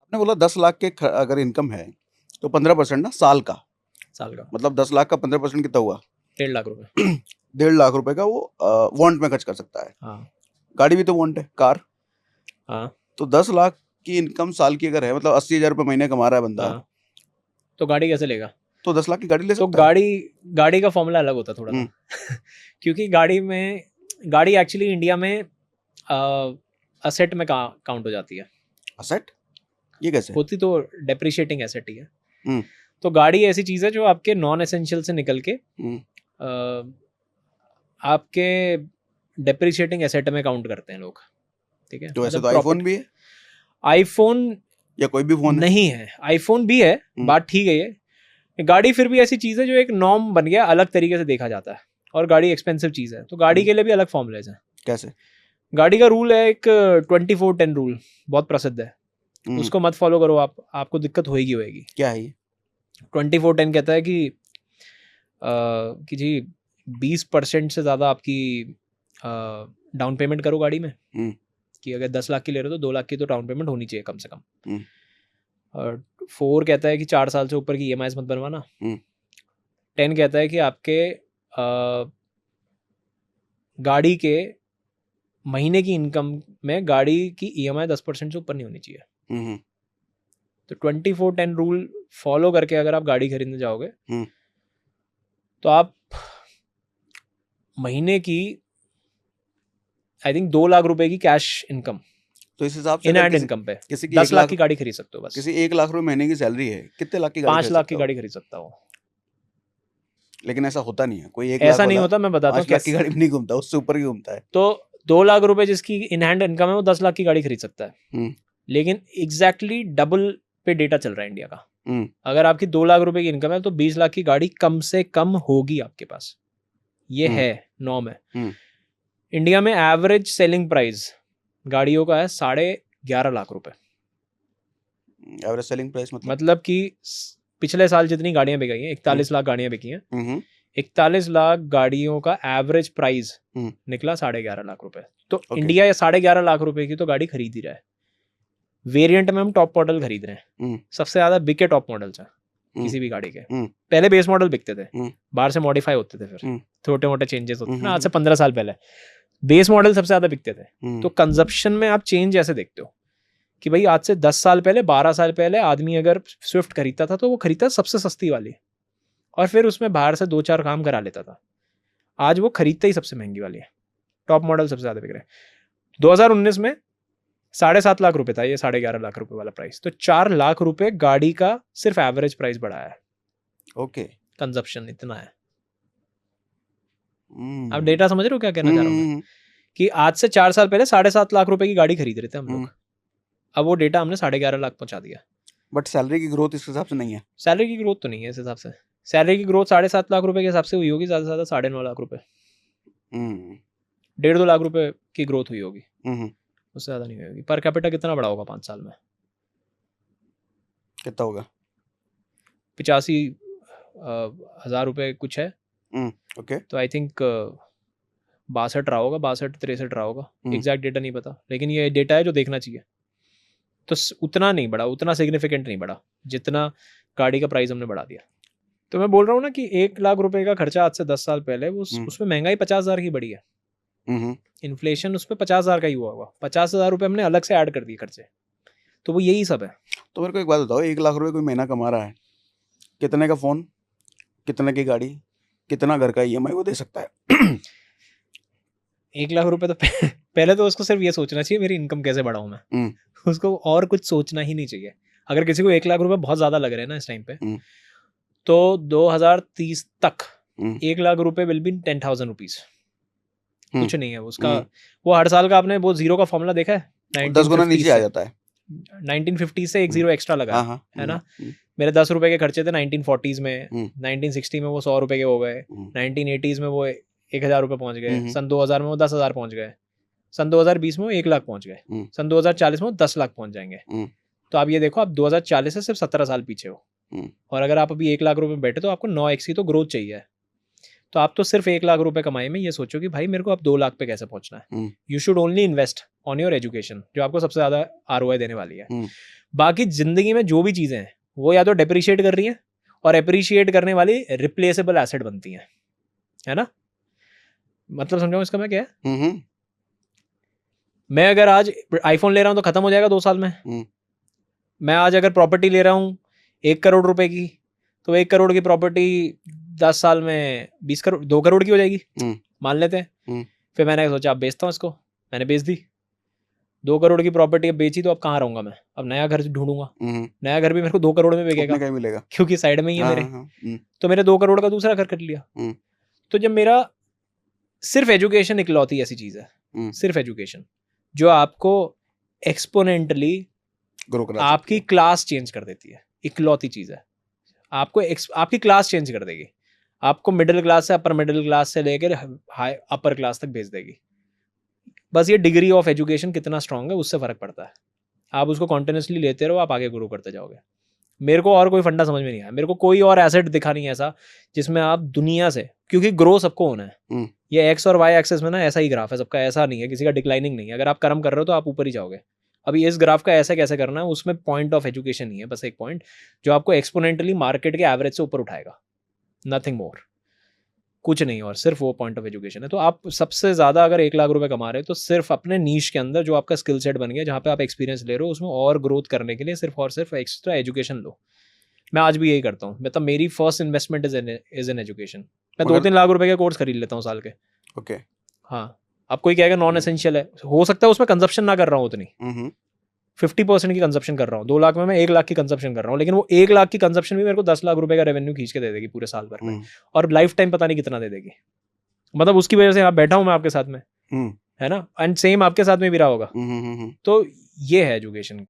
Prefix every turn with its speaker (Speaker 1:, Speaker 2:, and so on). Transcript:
Speaker 1: आपने बोला 10 लाख के अगर इनकम है तो 15% ना साल का मतलब 10 लाख का 15% कितना हुआ?
Speaker 2: 1.5 लाख रुपए
Speaker 1: 1.5 लाख रुपए का वो वांट में खर्च कर सकता है।
Speaker 2: हाँ
Speaker 1: गाड़ी भी तो वांट है, कार।
Speaker 2: हाँ
Speaker 1: तो 10 लाख की इनकम साल की अगर है, मतलब 80,000 रुपए महीने कमा रहा है बंदा,
Speaker 2: हाँ, तो गाड़ी कैसे लेगा?
Speaker 1: तो 10 लाख की गाड़ी ले
Speaker 2: तो
Speaker 1: सकता है।
Speaker 2: गाड़ी का फॉर्मूला अलग होता थोड़ा सा क्योंकि गाड़ी एक्चुअली इंडिया में असेट में काउंट हो जाती है।
Speaker 1: असेट? ये कैसे?
Speaker 2: होती तो डेप्रिशिएटिंग एसेट ही है।
Speaker 1: हम्म,
Speaker 2: तो गाड़ी ऐसी चीज़ है जो आपके नॉन एसेंशियल से निकल के
Speaker 1: हम्म,
Speaker 2: आपके डेप्रिशिएटिंग एसेट में काउंट करते हैं लोग। ठीक है,
Speaker 1: तो ऐसे तो
Speaker 2: मतलब
Speaker 1: आईफोन भी है
Speaker 2: आईफोन
Speaker 1: या कोई भी फोन है।
Speaker 2: नहीं है, आईफोन भी है, बात ठीक है। ये गाड़ी फिर भी ऐसी चीज़ है जो एक नॉर्म बन गया, अलग तरीके से देखा जाता है, और गाड़ी एक्सपेंसिव चीज़ है, तो गाड़ी के लिए भी अलग फॉर्मूलेज हैं।
Speaker 1: कैसे?
Speaker 2: गाड़ी का रूल है एक 24-10 रूल, बहुत प्रसिद्ध है। उसको मत फॉलो करो आप, आपको दिक्कत होएगी।
Speaker 1: क्या है ये?
Speaker 2: 24-10 कहता है कि जी 20% से ज़्यादा आपकी डाउन पेमेंट करो गाड़ी में। कि अगर 10 लाख की ले रहे हो तो 2 लाख की तो डाउन पेमेंट होनी चाहिए कम से कम। और 4 कहता है कि 4 साल से ऊपर की EMI मत बनवाना। 10 कहता है कि आपके गाड़ी के महीने की इनकम में गाड़ी की EMI 10% से ऊपर नहीं होनी चाहिए। तो 24-10 रूल फॉलो करके अगर आप गाड़ी खरीदने जाओगे तो आप महीने की आई थिंक 2 लाख रुपए की कैश इनकम,
Speaker 1: तो इस हिसाब से
Speaker 2: इन हैंड इनकम पे
Speaker 1: किसी की
Speaker 2: 10 लाख की गाड़ी खरीद सकते हो। बस
Speaker 1: किसी 1 लाख रुपए महीने की सैलरी है, कितने लाख की गाड़ी
Speaker 2: 5 लाख की गाड़ी खरीद सकता हो।
Speaker 1: लेकिन ऐसा होता नहीं है, कोई 1
Speaker 2: ऐसा
Speaker 1: लाख
Speaker 2: नहीं
Speaker 1: वाला
Speaker 2: होता, मैं बताता हूँ
Speaker 1: 5 लाख की गाड़ी में नहीं घूमता, उससे ऊपर ही घूमता है।
Speaker 2: तो 2 लाख रुपए जिसकी इन हैंड इनकम है वो 10 लाख की गाड़ी खरीद सकता है। लेकिन एग्जैक्टली डबल पे डेटा चल रहा है इंडिया का। अगर आपकी 2 लाख रुपए की इनकम है तो 20 लाख की गाड़ी कम से कम होगी आपके पास, ये है नॉर्म है। इंडिया में एवरेज सेलिंग प्राइस गाड़ियों का है 11.5 लाख रुपए।
Speaker 1: एवरेज सेलिंग प्राइस
Speaker 2: मतलब कि पिछले साल जितनी गाड़ियां बिकी हैं, 41 लाख गाड़ियां बिकी हैं, 41 लाख गाड़ियों का एवरेज प्राइस निकला 11.5 लाख रुपए। तो इंडिया ये 11.5 लाख रुपए की तो गाड़ी खरीद ही रहा है। वेरिएंट में हम टॉप मॉडल खरीद रहे हैं, सबसे ज्यादा बिके टॉप मॉडल्स हैं किसी भी गाड़ी के। पहले बेस मॉडल बिकते थे, बाहर से मॉडिफाई होते थे, फिर छोटे मोटे चेंजेस होते थे ना। आज से 15 साल पहले बेस मॉडल सबसे ज्यादा बिकते थे। तो कंजप्शन में आप चेंज ऐसे देखते हो कि भाई आज से 10 साल पहले 12 साल पहले आदमी अगर स्विफ्ट खरीदता था तो वो खरीदता सबसे सस्ती वाली, और फिर उसमें बाहर से 2-4 काम करा लेता था। आज वो खरीदता ही सबसे महंगी वाली है, टॉप मॉडल सबसे ज्यादा बिक रहे हैं। 2019 में 7.5 लाख रुपए था ये 11.5 लाख रुपए वाला प्राइस, तो 4 लाख रुपए गाड़ी का सिर्फ एवरेज प्राइस बढ़ाया है।
Speaker 1: ओके,
Speaker 2: कंजप्शन इतना है। आप डेटा समझ रहे हो क्या कहना चाह रहा हूँ मैं? कि आज से 4 साल पहले 7.5 लाख रुपए की गाड़ी खरीद रहे थे हम लोग, अब वो डेटा हमने 11.5 लाख पहुंचा दिया।
Speaker 1: बट सैलरी की ग्रोथ इस हिसाब से नहीं है।
Speaker 2: सैलरी की ग्रोथ तो नहीं है इस हिसाब से। सैलरी की ग्रोथ 7.5 लाख रुपए के हिसाब से हुई होगी, ज्यादा से ज्यादा 9.5 लाख रुपए, 1.5-2 लाख रुपए की ग्रोथ हुई होगी, उससे ज्यादा नहीं हुई होगी। पर कैपिटा कितना बड़ा होगा 5 साल में?
Speaker 1: कितना होगा?
Speaker 2: 85,000 रुपए कुछ है।
Speaker 1: ओके,
Speaker 2: तो आई थिंक 62 रहा होगा, 62-63 रहा होगा, एग्जैक्ट डेटा नहीं पता, लेकिन ये डेटा है जो देखना चाहिए। तो उतना नहीं बढ़ा, उतना सिग्निफिकेंट नहीं बढ़ा जितना गाड़ी का प्राइस हमने बढ़ा दिया। तो मैं बोल रहा हूँ ना कि 1 लाख रुपए का खर्चा आज से 10 साल पहले, वो उसमें महंगाई 50,000 की बढ़ी है। इन्फ्लेशन उस पर 50,000 का ही हुआ होगा, 50,000 रुपये हमने अलग से ऐड कर दिए खर्चे। तो वो यही सब है।
Speaker 1: तो मेरे को एक बात बताओ, 1 लाख रुपए कोई महीना कमा रहा है, कितने का फोन, कितने की गाड़ी, कितना घर का EMI वो दे सकता है?
Speaker 2: 1 लाख रुपए तो पहले तो उसको सिर्फ ये सोचना चाहिए मेरी इनकम कैसे बढ़ाऊं मैं। उसको और कुछ सोचना ही नहीं चाहिए। अगर किसी को 1 लाख रुपए बहुत ज्यादा लग रहे हैं ना इस टाइम पे, तो 2030 तक 1 लाख रुपए विल बी 10,000 रुपीज। कुछ नहीं है उसका। वो हर साल का आपने वो जीरो का फॉर्मूला देखा है?
Speaker 1: 10 गुना नीचे आ जाता है।
Speaker 2: 1950 से एक जीरो एक्स्ट्रा लगा है ना। मेरे 10 रुपए के खर्चे थे 1940s में, 1960 में वो 100 रुपए के हो गए, 1980s में वो 1,000 रुपए पहुंच गए, सन 2000 में वो 10,000 पहुंच गए, सन 2020 में वो 1 लाख पहुंच गए, सन 2040 में वो 10 लाख पहुंच जाएंगे। तो आप ये देखो, आप 2040 से सिर्फ 17 साल पीछे हो, और अगर आप अभी 1 लाख रुपए में बैठे तो आपको 9x की तो ग्रोथ चाहिए। तो आप तो सिर्फ 1 लाख रुपए कमाए में ये सोचो कि भाई मेरे को अब 2 लाख पे कैसे पहुंचना है। You should only invest on your education, जो आपको सबसे ज्यादा ROI देने वाली है। बाकी जिंदगी में जो भी चीजें हैं वो या तो डेप्रिशिएट कर रही हैं और एप्रिशिएट करने वाली रिप्लेसेबल एसेट बनती हैं, है ना? मतलब समझाऊं इसका मैं क्या है? मैं अगर आज आईफोन ले रहा हूं तो खत्म हो जाएगा 2 साल में। मैं आज अगर प्रॉपर्टी ले रहा हूं 1 करोड़ रुपए की, तो 1 करोड़ की प्रॉपर्टी 10 साल में 20 करोड़ 2 करोड़ की हो जाएगी, मान लेते हैं। फिर मैंने सोचा अब बेचता हूँ इसको, मैंने बेच दी। 2 करोड़ की प्रॉपर्टी अब बेची, तो अब कहाँ रहूंगा मैं? अब नया घर ढूंढूंगा। नया घर भी मेरे को 2 करोड़ में बिकेगा,
Speaker 1: मिलेगा
Speaker 2: क्योंकि साइड में ही है मेरे। तो मैंने 2 करोड़ का दूसरा घर कर लिया। तो जब मेरा सिर्फ एजुकेशन इकलौती ऐसी चीज है, सिर्फ एजुकेशन जो आपको एक्सपोनेंटली आपकी क्लास चेंज कर देती है, इकलौती चीज है। आपको आपकी क्लास चेंज कर देगी, आपको मिडिल क्लास से अपर मिडिल क्लास से लेकर हाई अपर क्लास तक भेज देगी। बस ये डिग्री ऑफ एजुकेशन कितना स्ट्रांग है उससे फर्क पड़ता है। आप उसको कॉन्टिन्यूसली लेते रहो, आप आगे ग्रो करते जाओगे। मेरे को और कोई फंडा समझ में नहीं आया, मेरे को कोई और एसेट दिखा नहीं है ऐसा जिसमें आप दुनिया से, क्योंकि ग्रो सबको होना है। ये एक्स और वाई एक्सेस में ना ऐसा ही ग्राफ है सबका, ऐसा नहीं है किसी का डिक्लाइनिंग नहीं है। अगर आप कर्म कर रहे हो तो आप ऊपर ही जाओगे। अभी इस ग्राफ का ऐसा कैसे करना है, उसमें पॉइंट ऑफ एजुकेशन ही है, बस एक पॉइंट जो आपको एक्सपोनेंटली मार्केट के एवरेज से ऊपर उठाएगा, नथिंग मोर, कुछ नहीं। और सिर्फ वो पॉइंट ऑफ एजुकेशन है। तो आप सबसे ज़्यादा अगर 1 लाख रुपए कमा रहे हो तो सिर्फ अपने नीश के अंदर जो आपका स्किल सेट बन गया, जहाँ पे आप एक्सपीरियंस ले रहे हो, उसमें और ग्रोथ करने के लिए सिर्फ और सिर्फ एक्स्ट्रा एजुकेशन लो। मैं आज भी यही करता हूँ। मतलब मेरी first investment is in education. मैं 2-3 लाख रुपए के कोर्स खरीद लेता हूँ साल के।
Speaker 1: ओके।
Speaker 2: हाँ, अब कोई कहेगा नॉन एसेंशियल है, हो सकता है उसमें कंजप्शन ना कर रहा हूँ उतनी, 50% की कंजप्शन कर रहा हूँ। 2 लाख में मैं 1 लाख की कंजप्शन कर रहा हूँ, लेकिन वो 1 लाख की कंजप्शन भी मेरे को 10 लाख रुपए का रेवेन्यू खींच के दे देगी पूरे साल भर में, और लाइफ टाइम पता नहीं कितना दे देगी। मतलब उसकी वजह से यहाँ बैठा हूँ मैं आपके साथ में, है ना? एंड सेम आपके साथ में भी रहा होगा। तो ये है एजुकेशन।